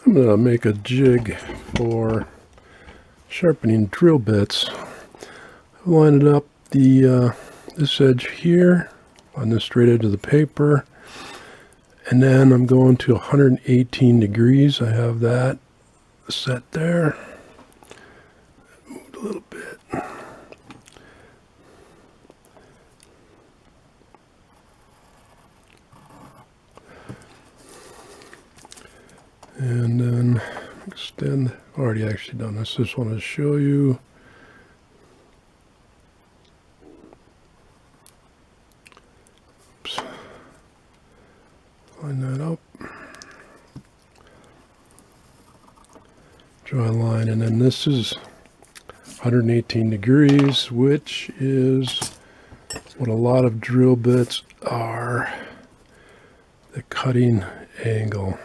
I'm going to make a jig for sharpening drill bits. I've lined it up this edge here on the straight edge of the paper, and then I'm going to 118 degrees. I have that set there. Moved a little bit. And then extend. Already actually done this. Just want to show you. Oops. Line that up. Draw a line, and then this is 118 degrees, which is what a lot of drill bits are, the cutting angle.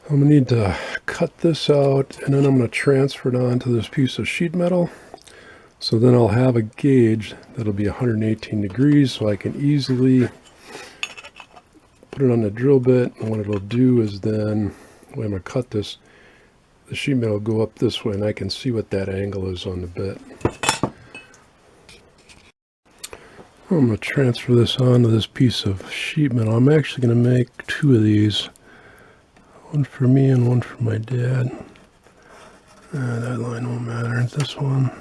I'm going to need to cut this out, and then I'm going to transfer it onto this piece of sheet metal. So then I'll have a gauge that'll be 118 degrees, so I can easily put it on the drill bit. And what it'll do is then, when I'm going to cut this, the sheet metal will go up this way, and I can see what that angle is on the bit. I'm going to transfer this onto this piece of sheet metal. I'm actually going to make two of these. One for me and one for my dad. That line won't matter. This one,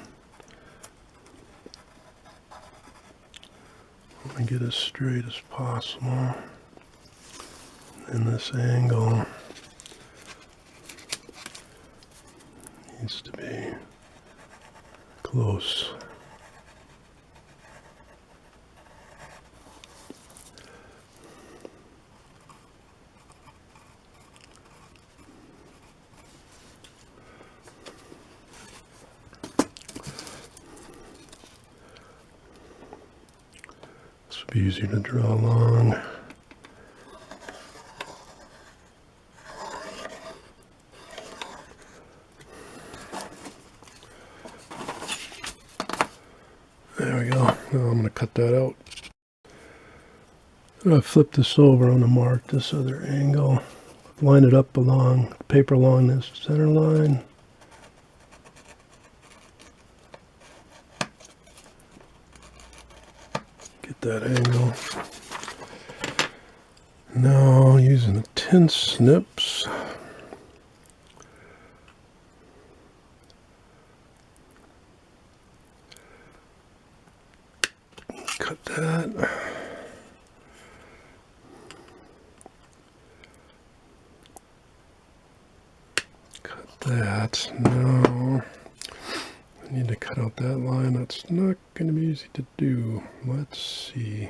let me get as straight as possible. And this angle needs to be close. This will be easier to draw along. There we go. Now I'm going to cut that out. I'm going to flip this over. I'm going to mark this other angle. Line it up along paper along this center line. Get that angle. Now using the tin snips. Cut that. Cut that. Now I need to cut out that line. That's not going to be easy to do. Let's see.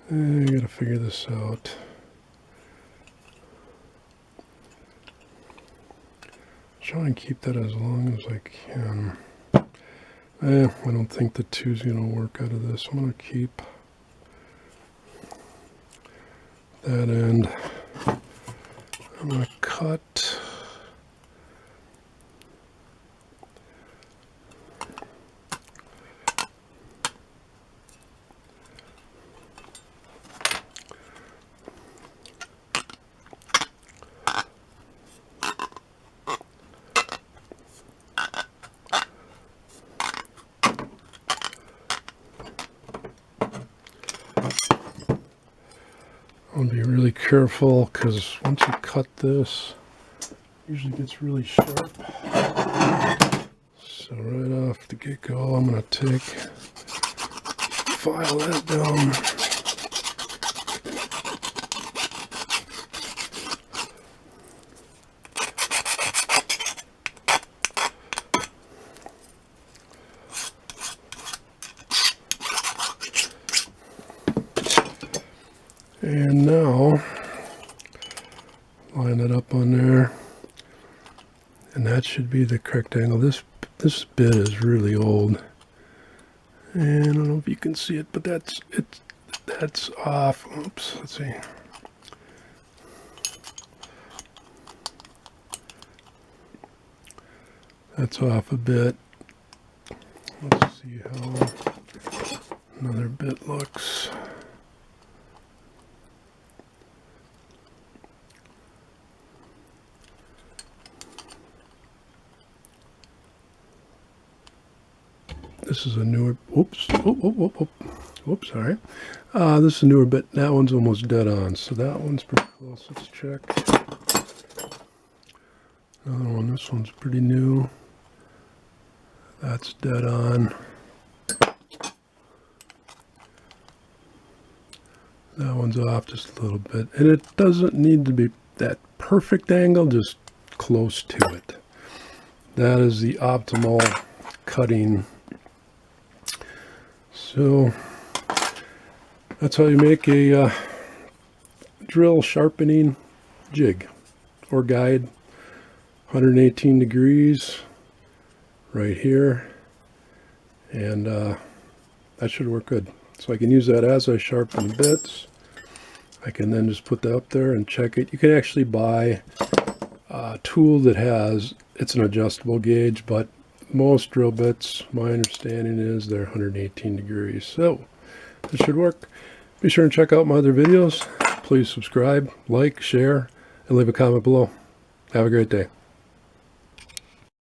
I gotta figure this out. Try and keep that as long as I can. I don't think the two's gonna work out of this. I'm gonna keep that end. I'm gonna cut. I'll be really careful because once you cut this, it usually gets really sharp. So right off the get-go, I'm going to file that down. And now, line it up on there, and that should be the correct angle. This bit is really old, and I don't know if you can see it, but that's off. Oops, let's see. That's off a bit. Let's see how. bit looks. This is a newer, oops, oops, sorry. This is a newer bit. That one's almost dead on, so that one's pretty close. Let's check. Another one, this one's pretty new. That's dead on. That one's off just a little bit. And it doesn't need to be that perfect angle, just close to it. That is the optimal cutting. So that's how you make a drill sharpening jig or guide. 118 degrees right here, and that should work good. So I can use that as I sharpen bits. I can then just put that up there and check it. You can actually buy a tool that has, it's an adjustable gauge, but most drill bits, my understanding is they're 118 degrees. So this should work. Be sure and check out my other videos. Please subscribe, like, share, and leave a comment below. Have a great day.